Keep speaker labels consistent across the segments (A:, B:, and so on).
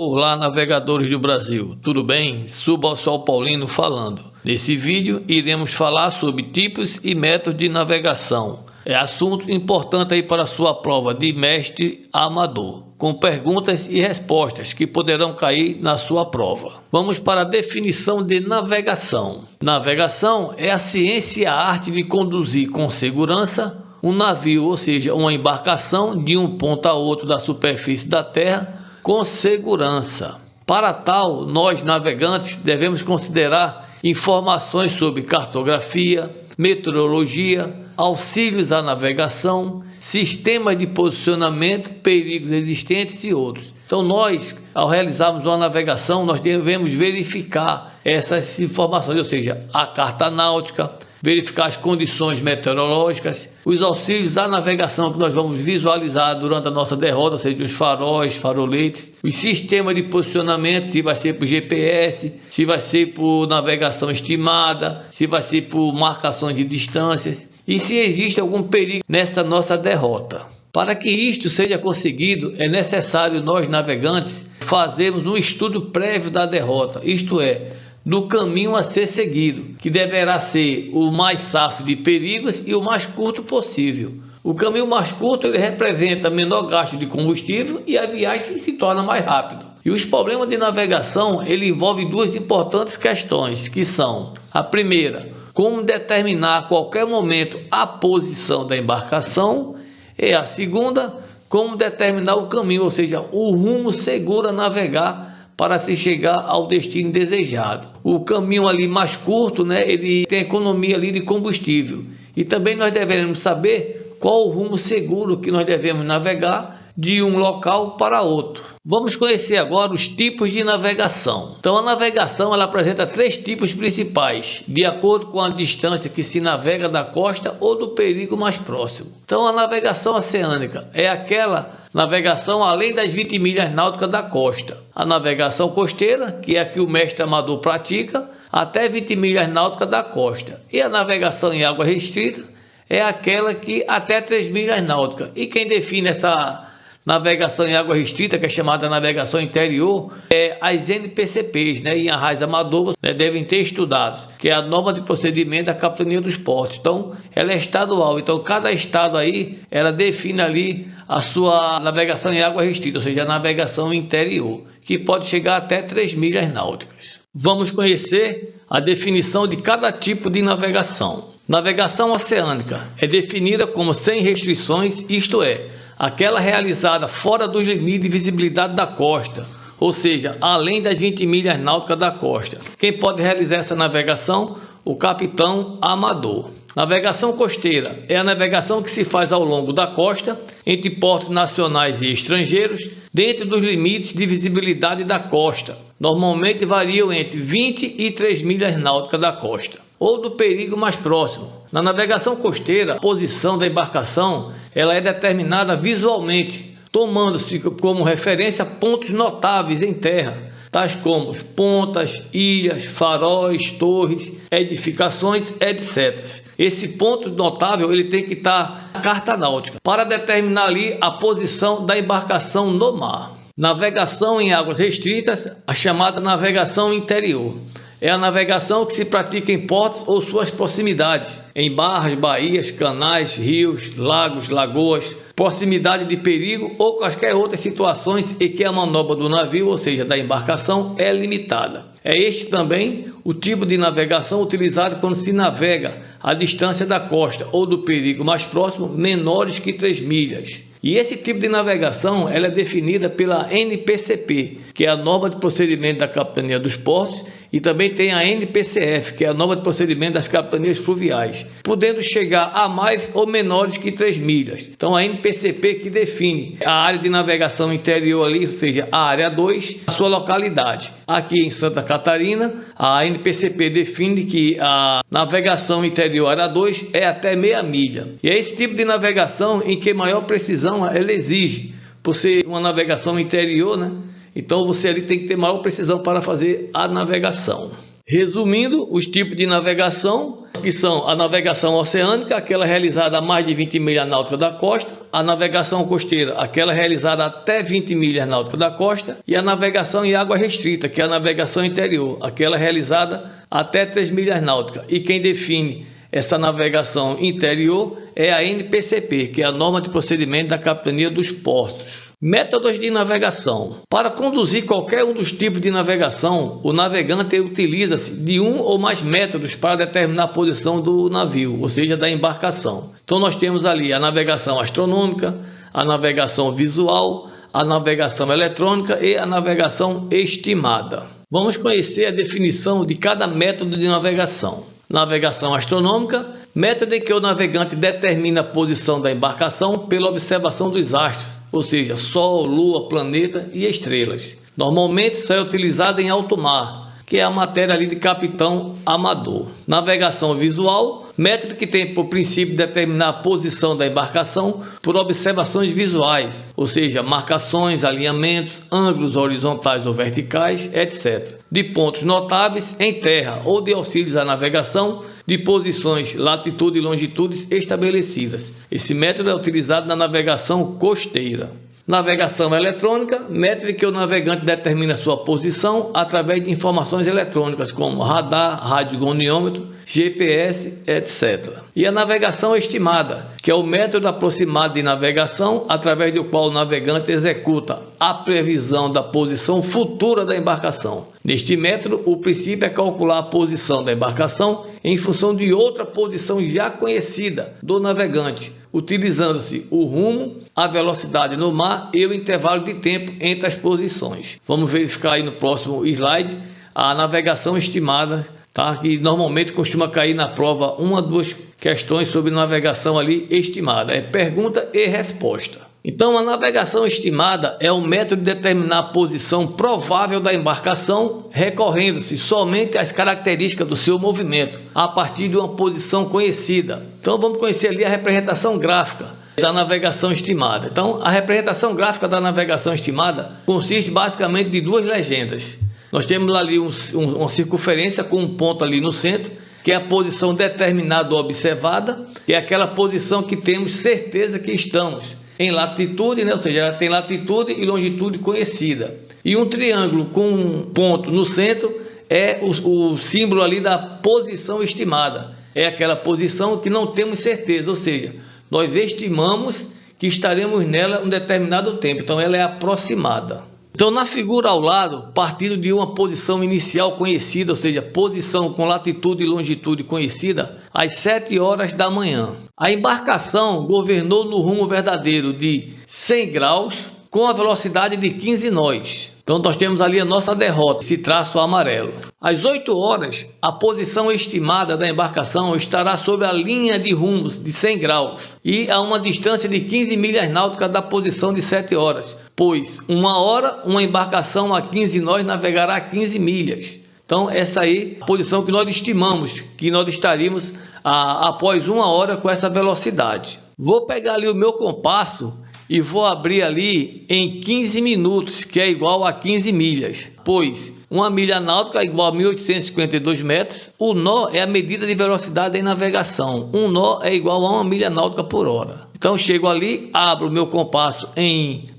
A: Olá, navegadores do Brasil, tudo bem? Suboficial Paulino falando. Nesse vídeo iremos falar sobre tipos e métodos de navegação. É assunto importante aí para a sua prova de mestre amador, com perguntas e respostas que poderão cair na sua prova. Vamos para a definição de navegação. Navegação é a ciência e a arte de conduzir com segurança um navio, ou seja, uma embarcação de um ponto a outro da superfície da terra com segurança. Para tal, nós navegantes devemos considerar informações sobre cartografia, meteorologia, auxílios à navegação, sistemas de posicionamento, perigos existentes e outros. Então nós, ao realizarmos uma navegação, nós devemos verificar essas informações, ou seja, a carta náutica, verificar as condições meteorológicas, os auxílios à navegação que nós vamos visualizar durante a nossa derrota, ou seja, os faróis, faroletes, os sistemas de posicionamento, se vai ser por GPS, se vai ser por navegação estimada, se vai ser por marcações de distâncias e se existe algum perigo nessa nossa derrota. Para que isto seja conseguido, é necessário nós navegantes fazermos um estudo prévio da derrota, isto é, do caminho a ser seguido, que deverá ser o mais safo de perigos e o mais curto possível. O caminho mais curto ele representa menor gasto de combustível e a viagem se torna mais rápida. E os problemas de navegação ele envolve duas importantes questões, que são: a primeira, como determinar a qualquer momento a posição da embarcação, e a segunda, como determinar o caminho, ou seja, o rumo seguro a navegar para se chegar ao destino desejado. O caminho ali mais curto, ele tem economia ali de combustível. E também nós devemos saber qual o rumo seguro que nós devemos navegar de um local para outro. Vamos conhecer agora os tipos de navegação. Então a navegação ela apresenta três tipos principais, de acordo com a distância que se navega da costa ou do perigo mais próximo. Então a navegação oceânica é aquela navegação além das 20 milhas náuticas da costa. A navegação costeira, que é a que o mestre amador pratica, até 20 milhas náuticas da costa. E a navegação em água restrita é aquela que até 3 milhas náuticas. E quem define essa navegação em água restrita, que é chamada navegação interior, é as NPCPs, em arraiais amador, devem ter estudado, que é a norma de procedimento da Capitania dos Portos. Então, ela é estadual, então cada estado aí, ela define ali a sua navegação em água restrita, ou seja, a navegação interior, que pode chegar até 3 milhas náuticas. Vamos conhecer a definição de cada tipo de navegação. Navegação oceânica é definida como sem restrições, isto é, aquela realizada fora dos limites de visibilidade da costa, ou seja, além das 20 milhas náuticas da costa. Quem pode realizar essa navegação? O capitão amador. Navegação costeira é a navegação que se faz ao longo da costa, entre portos nacionais e estrangeiros, dentro dos limites de visibilidade da costa. Normalmente variam entre 20 e 3 milhas náuticas da costa, ou do perigo mais próximo. Na navegação costeira, a posição da embarcação ela é determinada visualmente, tomando-se como referência pontos notáveis em terra, tais como pontas, ilhas, faróis, torres, edificações, etc. Esse ponto notável ele tem que estar na carta náutica para determinar ali a posição da embarcação no mar. Navegação em águas restritas, a chamada navegação interior. É a navegação que se pratica em portos ou suas proximidades, em barras, baías, canais, rios, lagos, lagoas, proximidade de perigo ou quaisquer outras situações em que a manobra do navio, ou seja, da embarcação, é limitada. É este também o tipo de navegação utilizado quando se navega a distância da costa ou do perigo mais próximo menores que 3 milhas. E esse tipo de navegação ela é definida pela NPCP, que é a norma de procedimento da Capitania dos Portos, e também tem a NPCF, que é a norma de procedimento das capitanias fluviais, podendo chegar a mais ou menores que 3 milhas. Então a NPCP que define a área de navegação interior ali, ou seja, a área 2, a sua localidade. Aqui em Santa Catarina, a NPCP define que a navegação interior área 2 é até meia milha. E é esse tipo de navegação em que maior precisão ela exige, por ser uma navegação interior, Então você ali tem que ter maior precisão para fazer a navegação. Resumindo, os tipos de navegação, que são a navegação oceânica, aquela realizada a mais de 20 milhas náuticas da costa, a navegação costeira, aquela realizada até 20 milhas náuticas da costa, e a navegação em água restrita, que é a navegação interior, aquela realizada até 3 milhas náuticas. E quem define essa navegação interior é a NPCP, que é a norma de procedimento da Capitania dos Portos. Métodos de navegação. Para conduzir qualquer um dos tipos de navegação, o navegante utiliza-se de um ou mais métodos para determinar a posição do navio, ou seja, da embarcação. Então nós temos ali a navegação astronômica, a navegação visual, a navegação eletrônica e a navegação estimada. Vamos conhecer a definição de cada método de navegação. Navegação astronômica, método em que o navegante determina a posição da embarcação pela observação dos astros, ou seja, Sol, Lua, planeta e estrelas. Normalmente só é utilizada em alto mar, que é a matéria ali de capitão amador. Navegação visual, método que tem por princípio determinar a posição da embarcação por observações visuais, ou seja, marcações, alinhamentos, ângulos horizontais ou verticais, etc. De pontos notáveis em terra ou de auxílios à navegação, de posições, latitude e longitudes estabelecidas. Esse método é utilizado na navegação costeira. Navegação eletrônica, método em que o navegante determina sua posição através de informações eletrônicas como radar, radiogoniômetro, GPS, etc. E a navegação estimada, que é o método aproximado de navegação através do qual o navegante executa a previsão da posição futura da embarcação. Neste método, o princípio é calcular a posição da embarcação em função de outra posição já conhecida do navegante, utilizando-se o rumo, a velocidade no mar e o intervalo de tempo entre as posições. Vamos verificar aí no próximo slide a navegação estimada, tá? Que normalmente costuma cair na prova uma ou duas questões sobre navegação ali estimada. É pergunta e resposta. Então, a navegação estimada é o método de determinar a posição provável da embarcação, recorrendo-se somente às características do seu movimento, a partir de uma posição conhecida. Então, vamos conhecer ali a representação gráfica da navegação estimada. Então, a representação gráfica da navegação estimada consiste basicamente de duas legendas. Nós temos ali uma circunferência com um ponto ali no centro, que é a posição determinada ou observada, que é aquela posição que temos certeza que estamos em latitude, né? Ou seja, ela tem latitude e longitude conhecida. E um triângulo com um ponto no centro é o símbolo ali da posição estimada. É aquela posição que não temos certeza, ou seja, nós estimamos que estaremos nela um determinado tempo. Então ela é aproximada. Então, na figura ao lado, partindo de uma posição inicial conhecida, ou seja, posição com latitude e longitude conhecida, às 7 horas da manhã. A embarcação governou no rumo verdadeiro de 100 graus com a velocidade de 15 nós. Então, nós temos ali a nossa derrota, esse traço amarelo. Às 8 horas, a posição estimada da embarcação estará sobre a linha de rumos de 100 graus e a uma distância de 15 milhas náuticas da posição de 7 horas, pois uma hora uma embarcação a 15 nós navegará 15 milhas. Então, essa aí é a posição que nós estimamos que nós estaríamos após uma hora com essa velocidade. Vou pegar ali o meu compasso e vou abrir ali em 15 minutos, que é igual a 15 milhas, pois uma milha náutica é igual a 1.852 metros. O nó é a medida de velocidade em navegação. Um nó é igual a 1 milha náutica por hora. Então chego ali, abro o meu compasso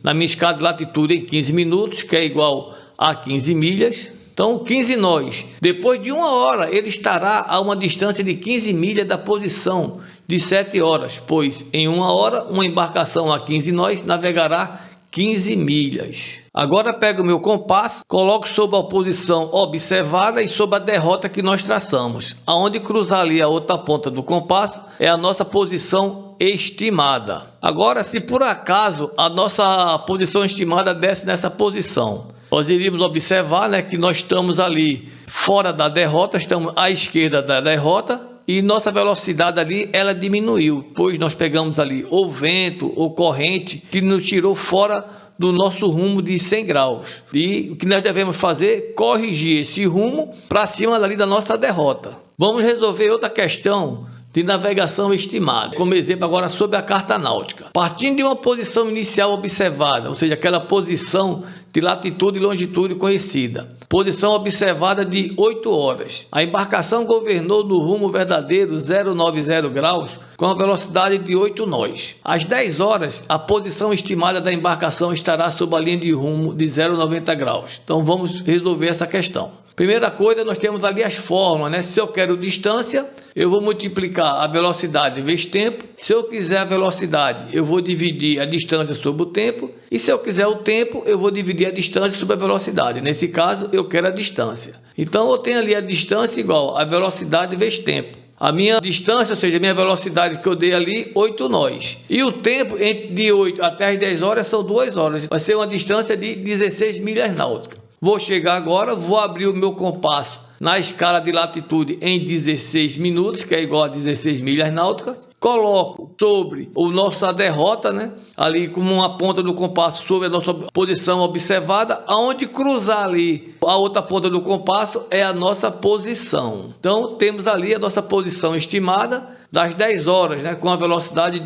A: na minha escala de latitude em 15 minutos, que é igual a 15 milhas. Então 15 nós. Depois de uma hora ele estará a uma distância de 15 milhas da posição de 7 horas, pois em uma hora uma embarcação a 15 nós navegará 15 milhas. Agora pego o meu compasso, coloco sobre a posição observada e sobre a derrota que nós traçamos. Aonde cruzar ali a outra ponta do compasso é a nossa posição estimada. Agora, se por acaso a nossa posição estimada desce nessa posição, nós iríamos observar, né, que nós estamos ali fora da derrota, estamos à esquerda da derrota, e nossa velocidade ali ela diminuiu, pois nós pegamos ali ou vento ou corrente que nos tirou fora do nosso rumo de 100 graus. E o que nós devemos fazer? Corrigir esse rumo para cima ali da nossa derrota. Vamos resolver outra questão de navegação estimada, como exemplo agora sobre a carta náutica. Partindo de uma posição inicial observada, ou seja, aquela posição de latitude e longitude conhecida. Posição observada de 8 horas. A embarcação governou no rumo verdadeiro 090 graus com a velocidade de 8 nós. Às 10 horas, a posição estimada da embarcação estará sob a linha de rumo de 090 graus. Então vamos resolver essa questão. Primeira coisa, nós temos ali as fórmulas, né? Se eu quero distância, eu vou multiplicar a velocidade vezes tempo. Se eu quiser a velocidade, eu vou dividir a distância sobre o tempo. E se eu quiser o tempo, eu vou dividir a distância sobre a velocidade. Nesse caso, eu quero a distância. Então, eu tenho ali a distância igual a velocidade vezes tempo. A minha distância, ou seja, a minha velocidade que eu dei ali, 8 nós. E o tempo de 8 até as 10 horas são 2 horas. Vai ser uma distância de 16 milhas náuticas. Vou chegar agora, vou abrir o meu compasso na escala de latitude em 16 minutos, que é igual a 16 milhas náuticas. Coloco sobre a nossa derrota, né? Ali como uma ponta do compasso sobre a nossa posição observada. Aonde cruzar ali a outra ponta do compasso é a nossa posição. Então temos ali a nossa posição estimada das 10 horas, né? Com a velocidade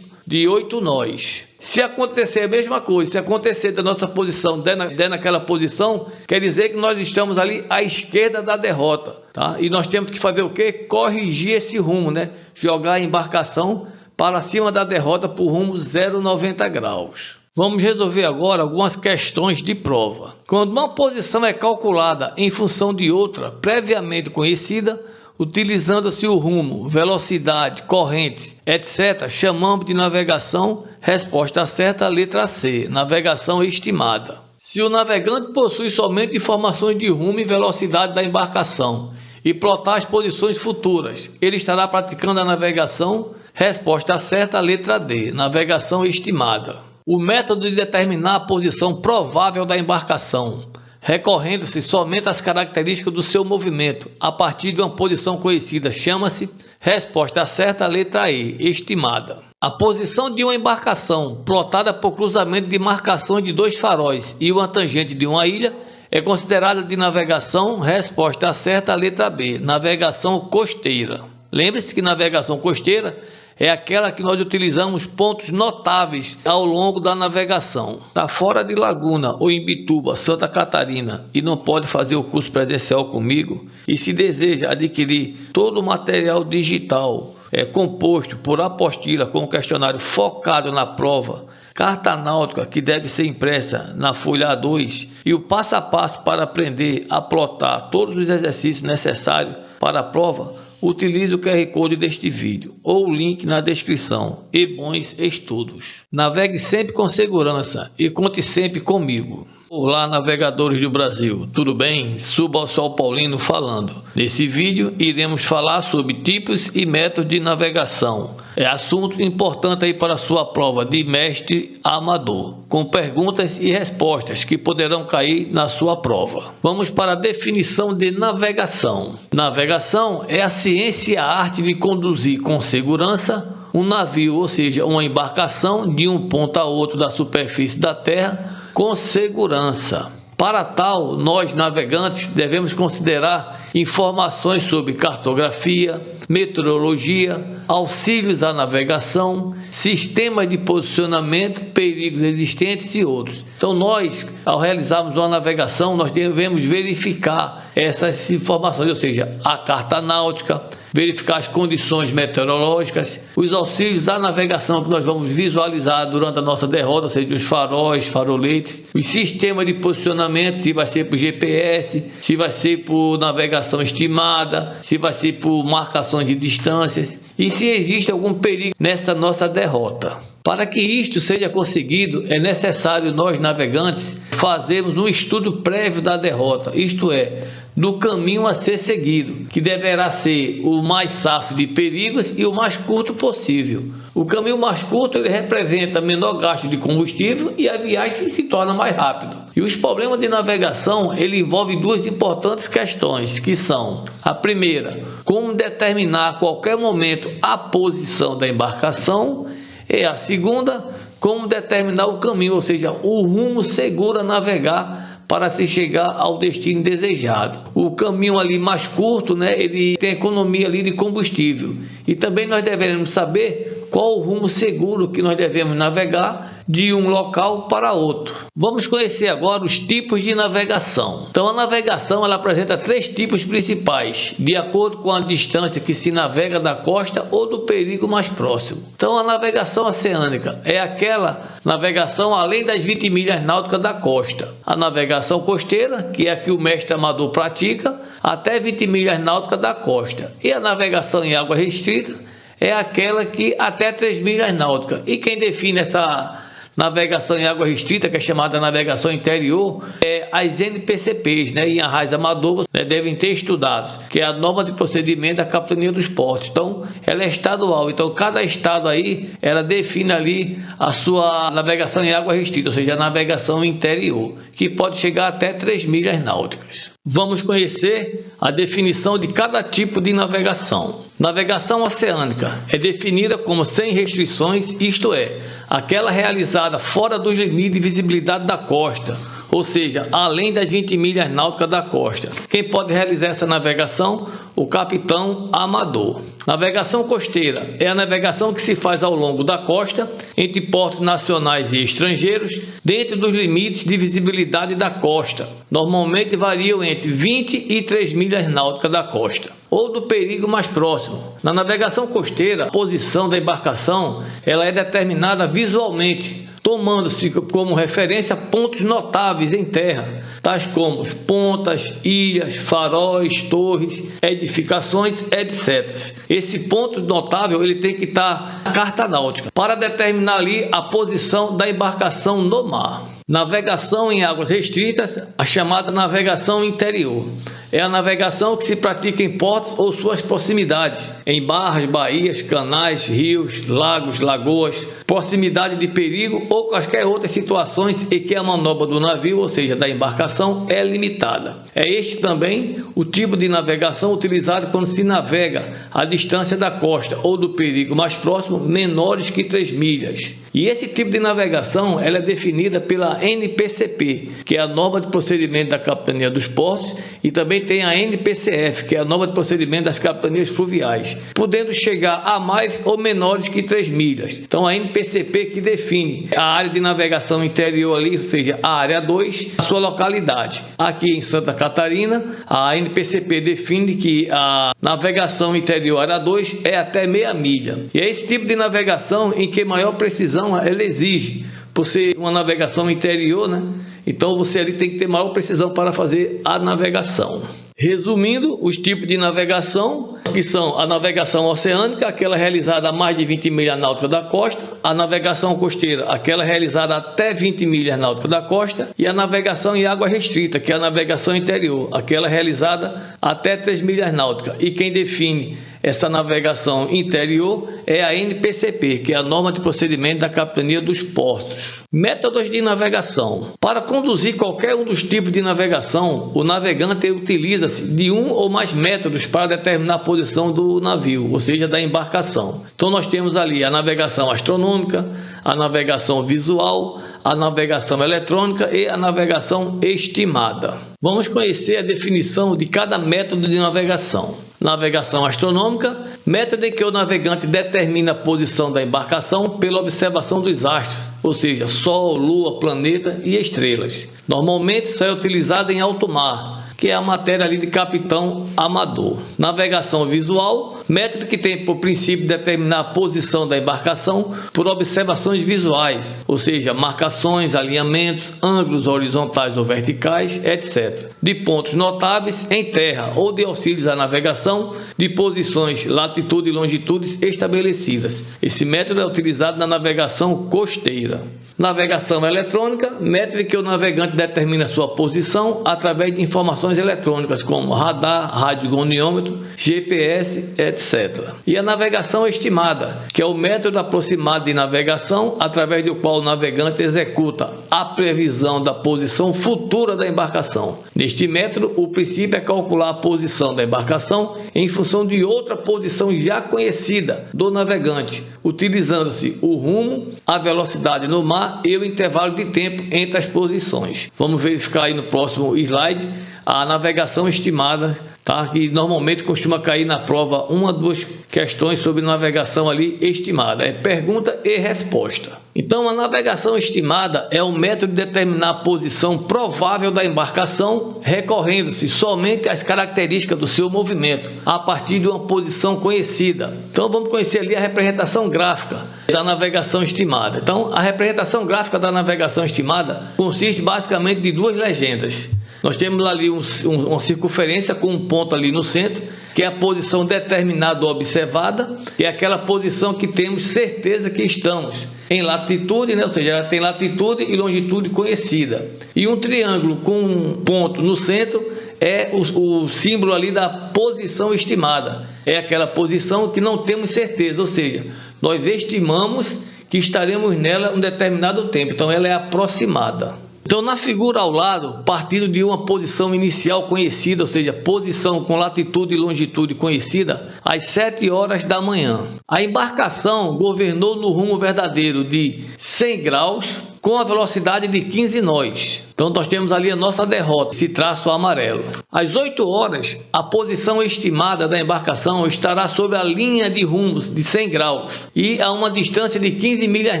A: de 8 nós. Se acontecer a mesma coisa, se acontecer da nossa posição, der naquela posição, quer dizer que nós estamos ali à esquerda da derrota, tá? E nós temos que fazer o quê? Corrigir esse rumo, né? Jogar a embarcação para cima da derrota por rumo 090 graus. Vamos resolver agora algumas questões de prova. Quando uma posição é calculada em função de outra previamente conhecida, utilizando-se o rumo, velocidade, correntes, etc., chamamos de navegação. Resposta certa, letra C, navegação estimada. Se o navegante possui somente informações de rumo e velocidade da embarcação e plotar as posições futuras, ele estará praticando a navegação. Resposta certa, letra D, navegação estimada. O método de determinar a posição provável da embarcação, recorrendo-se somente às características do seu movimento, a partir de uma posição conhecida, chama-se. Resposta certa, letra E, estimada. A posição de uma embarcação, plotada por cruzamento de marcações de 2 faróis e uma tangente de uma ilha, é considerada de navegação. Resposta certa, letra B, navegação costeira. Lembre-se que navegação costeira é aquela que nós utilizamos pontos notáveis ao longo da navegação. Está fora de Laguna ou em Bituba, Santa Catarina, e não pode fazer o curso presencial comigo, e se deseja adquirir todo o material digital composto por apostila com questionário focado na prova, carta náutica que deve ser impressa na folha A2 e o passo a passo para aprender a plotar todos os exercícios necessários para a prova, utilize o QR Code deste vídeo ou o link na descrição. E bons estudos! Navegue sempre com segurança e conte sempre comigo. Olá, navegadores do Brasil, tudo bem? Subalsol Paulino falando. Nesse vídeo iremos falar sobre tipos e métodos de navegação. É assunto importante aí para a sua prova de mestre amador, com perguntas e respostas que poderão cair na sua prova. Vamos para a definição de navegação. Navegação é a ciência e a arte de conduzir com segurança um navio, ou seja, uma embarcação de um ponto a outro da superfície da terra com segurança. Para tal, nós navegantes devemos considerar informações sobre cartografia, meteorologia, auxílios à navegação, sistemas de posicionamento, perigos existentes e outros. Então nós, ao realizarmos uma navegação, nós devemos verificar essas informações, ou seja, a carta náutica, verificar as condições meteorológicas, os auxílios à navegação que nós vamos visualizar durante a nossa derrota, ou seja, os faróis, faroletes, os sistemas de posicionamento, se vai ser por GPS, se vai ser por navegação estimada, se vai ser por marcações de distâncias e se existe algum perigo nessa nossa derrota. Para que isto seja conseguido, é necessário nós navegantes fazermos um estudo prévio da derrota, isto é, do caminho a ser seguido, que deverá ser o mais safo de perigos e o mais curto possível. O caminho mais curto ele representa menor gasto de combustível e a viagem se torna mais rápida. E os problemas de navegação ele envolve duas importantes questões, que são: a primeira, como determinar a qualquer momento a posição da embarcação, e a segunda, como determinar o caminho, ou seja, o rumo seguro a navegar para se chegar ao destino desejado. O caminho ali mais curto, né, ele tem economia ali de combustível. E também nós devemos saber qual o rumo seguro que nós devemos navegar de um local para outro. Vamos conhecer agora os tipos de navegação. Então a navegação ela apresenta 3 tipos principais, de acordo com a distância que se navega da costa ou do perigo mais próximo. Então a navegação oceânica é aquela navegação além das 20 milhas náuticas da costa. A navegação costeira, que é a que o mestre amador pratica, até 20 milhas náuticas da costa. E a navegação em água restrita é aquela que até 3 milhas náuticas. E quem define essa navegação em água restrita, que é chamada navegação interior, é as NPCPs, né? Em arraiais amadores, né, devem ter estudado, que é a norma de procedimento da Capitania dos Portos. Então, ela é estadual. Então, cada estado aí, ela define ali a sua navegação em água restrita, ou seja, a navegação interior, que pode chegar até 3 milhas náuticas. Vamos conhecer a definição de cada tipo de navegação. Navegação oceânica é definida como sem restrições, isto é, aquela realizada fora dos limites de visibilidade da costa, ou seja, além das 20 milhas náuticas da costa. Quem pode realizar essa navegação? O capitão amador. Navegação costeira é a navegação que se faz ao longo da costa, entre portos nacionais e estrangeiros, dentro dos limites de visibilidade da costa. Normalmente variam entre 20 e 3 milhas náuticas da costa, ou do perigo mais próximo. Na navegação costeira, a posição da embarcação ela é determinada visualmente, tomando-se como referência pontos notáveis em terra, tais como pontas, ilhas, faróis, torres, edificações, etc. Esse ponto notável ele tem que estar na carta náutica para determinar ali a posição da embarcação no mar. Navegação em águas restritas, a chamada navegação interior. É a navegação que se pratica em portos ou suas proximidades, em barras, baías, canais, rios, lagos, lagoas, proximidade de perigo ou quaisquer outras situações em que a manobra do navio, ou seja, da embarcação, é limitada. É este também o tipo de navegação utilizado quando se navega à distância da costa ou do perigo mais próximo, menores que 3 milhas. E esse tipo de navegação ela é definida pela NPCP, que é a norma de procedimento da Capitania dos Portos, e também tem a NPCF, que é a norma de procedimento das capitanias fluviais, podendo chegar a mais ou menores que 3 milhas. Então a NPCP que define a área de navegação interior ali, ou seja, a área 2, a sua localidade. Aqui em Santa Catarina, a NPCP define que a navegação interior área 2 é até meia milha. E é esse tipo de navegação em que maior precisão ela exige, por ser uma navegação interior, né? Então você ali tem que ter maior precisão para fazer a navegação. Resumindo, os tipos de navegação, que são a navegação oceânica, aquela realizada a mais de 20 milhas náuticas da costa, a navegação costeira, aquela realizada até 20 milhas náuticas da costa, e a navegação em água restrita, que é a navegação interior, aquela realizada até 3 milhas náuticas. E quem define essa navegação interior é a NPCP, que é a norma de procedimento da Capitania dos Portos. Métodos de navegação. Para conduzir qualquer um dos tipos de navegação, o navegante utiliza-se de um ou mais métodos para determinar a posição do navio, ou seja, da embarcação. Então nós temos ali a navegação astronômica, a navegação visual, a navegação eletrônica e a navegação estimada. Vamos conhecer a definição de cada método de navegação. Navegação astronômica, método em que o navegante determina a posição da embarcação pela observação dos astros, ou seja, Sol, Lua, planeta e estrelas. Normalmente só é utilizada em alto mar, que é a matéria ali de capitão amador. Navegação visual, método que tem por princípio determinar a posição da embarcação por observações visuais, ou seja, marcações, alinhamentos, ângulos horizontais ou verticais, etc. De pontos notáveis em terra ou de auxílios à navegação de posições, latitude e longitudes estabelecidas. Esse método é utilizado na navegação costeira. Navegação eletrônica, método em que o navegante determina sua posição através de informações eletrônicas como radar, radiogoniômetro, GPS, etc. E a navegação estimada, que é o método aproximado de navegação através do qual o navegante executa a previsão da posição futura da embarcação. Neste método, o princípio é calcular a posição da embarcação em função de outra posição já conhecida do navegante, utilizando-se o rumo, a velocidade no mar e o intervalo de tempo entre as posições. Vamos verificar aí no próximo slide a navegação estimada, tá? Que normalmente costuma cair na prova uma, duas questões sobre navegação ali estimada. É pergunta e resposta. Então, a navegação estimada é o método de determinar a posição provável da embarcação, recorrendo-se somente às características do seu movimento, a partir de uma posição conhecida. Então, vamos conhecer ali a representação gráfica da navegação estimada. Então, a representação gráfica da navegação estimada consiste basicamente de duas legendas. Nós temos ali uma circunferência com um ponto ali no centro, que é a posição determinada ou observada, que é aquela posição que temos certeza que estamos em latitude, né? Ou seja, ela tem latitude e longitude conhecida. E um triângulo com um ponto no centro é o símbolo ali da posição estimada. É aquela posição que não temos certeza, ou seja, nós estimamos que estaremos nela um determinado tempo, então ela é aproximada. Então, na figura ao lado, partindo de uma posição inicial conhecida, ou seja, posição com latitude e longitude conhecida, às 7 horas da manhã. A embarcação governou no rumo verdadeiro de 100 graus, com a velocidade de 15 nós. Então, nós temos ali a nossa derrota, esse traço amarelo. Às 8 horas, a posição estimada da embarcação estará sobre a linha de rumos de 100 graus e a uma distância de 15 milhas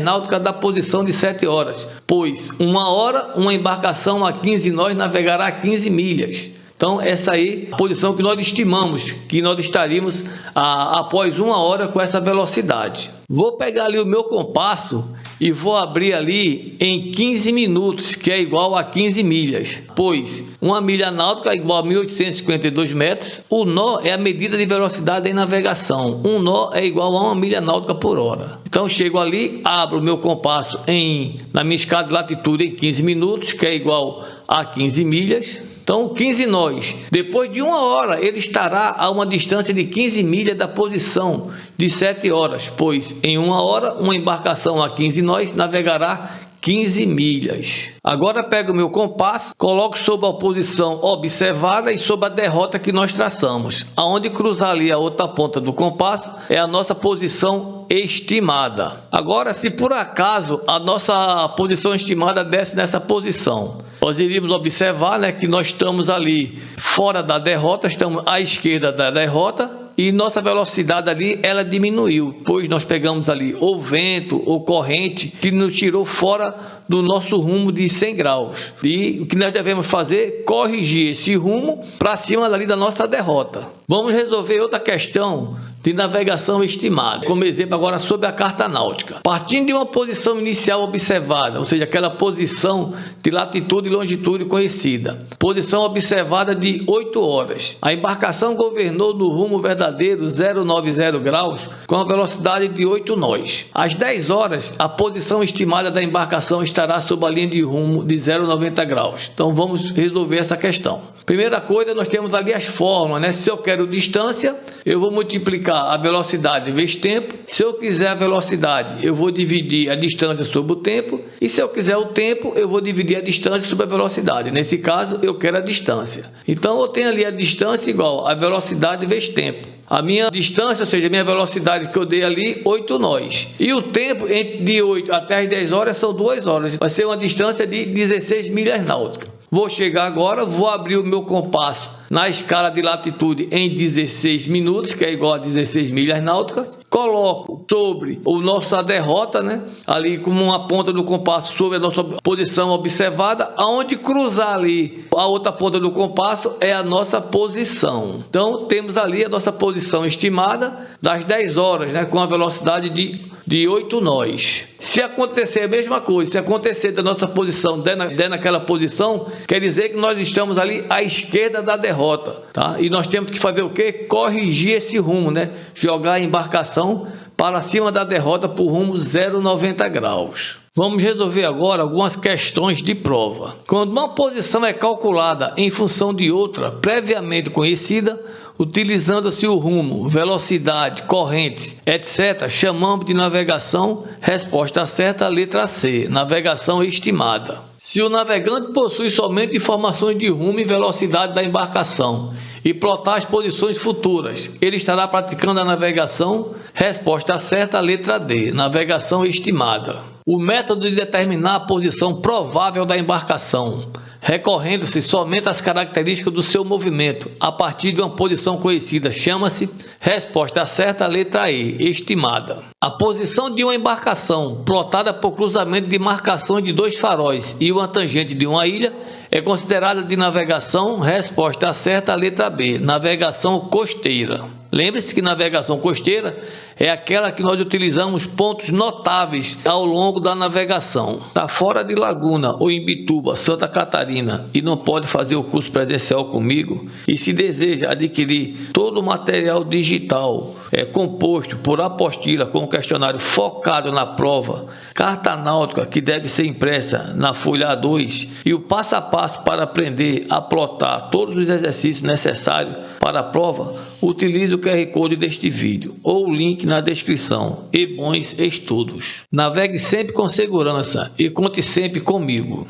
A: náuticas da posição de 7 horas, pois uma hora, uma embarcação a 15 nós navegará 15 milhas. Então, essa aí é a posição que nós estimamos que nós estaríamos após uma hora com essa velocidade. Vou pegar ali o meu compasso e vou abrir ali em 15 minutos, que é igual a 15 milhas, pois uma milha náutica é igual a 1.852 metros. O nó é a medida de velocidade em navegação. Um nó é igual a 1 milha náutica por hora. Então, chego ali, abro o meu compasso na minha escala de latitude em 15 minutos, que é igual a 15 milhas. Então, 15 nós. Depois de uma hora, ele estará a uma distância de 15 milhas da posição de 7 horas, pois em uma hora, uma embarcação a 15 nós navegará 15 milhas. Agora pego o meu compasso, coloco sobre a posição observada e sobre a derrota que nós traçamos. Aonde cruzar ali a outra ponta do compasso é a nossa posição estimada. Agora, se por acaso a nossa posição estimada desce nessa posição, nós iríamos observar, né, que nós estamos ali fora da derrota, estamos à esquerda da derrota, e nossa velocidade ali, ela diminuiu, pois nós pegamos ali ou vento ou corrente que nos tirou fora do nosso rumo de 100 graus. E o que nós devemos fazer? Corrigir esse rumo para cima ali da nossa derrota. Vamos resolver outra questão de navegação estimada, como exemplo agora sobre a carta náutica. Partindo de uma posição inicial observada, ou seja, aquela posição de latitude e longitude conhecida, posição observada de 8 horas, a embarcação governou no rumo verdadeiro 090 graus com a velocidade de 8 nós. Às 10 horas, a posição estimada da embarcação estará sob a linha de rumo de 090 graus. Então, vamos resolver essa questão. Primeira coisa, nós temos ali as fórmulas, né? Se eu quero distância, eu vou multiplicar a velocidade vezes tempo. Se eu quiser a velocidade, eu vou dividir a distância sobre o tempo. E se eu quiser o tempo, eu vou dividir a distância sobre a velocidade. Nesse caso, eu quero a distância. Então, eu tenho ali a distância igual a velocidade vezes tempo. A minha distância, ou seja, a minha velocidade que eu dei ali, 8 nós. E o tempo de 8 até as 10 horas são 2 horas. Vai ser uma distância de 16 milhas náuticas. Vou chegar agora, vou abrir o meu compasso na escala de latitude em 16 minutos, que é igual a 16 milhas náuticas. Coloco sobre a nossa derrota, né? Ali como uma ponta do compasso sobre a nossa posição observada, aonde cruzar ali a outra ponta do compasso é a nossa posição. Então, temos ali a nossa posição estimada das 10 horas, né? Com a velocidade de 8 nós. Se acontecer a mesma coisa, se acontecer da nossa posição der naquela posição, quer dizer que nós estamos ali à esquerda da derrota, tá? E nós temos que fazer o quê? Corrigir esse rumo, né? Jogar a embarcação para cima da derrota por rumo 090 graus. Vamos resolver agora algumas questões de prova. Quando uma posição é calculada em função de outra previamente conhecida, utilizando-se o rumo, velocidade, correntes, etc., chamamos de navegação. Resposta certa, letra C, navegação estimada. Se o navegante possui somente informações de rumo e velocidade da embarcação e plotar as posições futuras, ele estará praticando a navegação. Resposta certa, letra D, navegação estimada. O método de determinar a posição provável da embarcação. recorrendo-se somente às características do seu movimento, a partir de uma posição conhecida, chama-se resposta certa, letra E, estimada. A posição de uma embarcação plotada por cruzamento de marcação de dois faróis e uma tangente de uma ilha é considerada de navegação, resposta certa, letra B, navegação costeira. Lembre-se que navegação costeira é aquela que nós utilizamos pontos notáveis ao longo da navegação. Está fora de Laguna ou em Bituba, Santa Catarina e não pode fazer o curso presencial comigo e se deseja adquirir todo o material digital composto por apostila com questionário focado na prova, carta náutica que deve ser impressa na folha A2 e o passo a passo para aprender a plotar todos os exercícios necessários para a prova, utilize o QR Code deste vídeo ou o link na descrição e bons estudos. Navegue sempre com segurança e conte sempre comigo.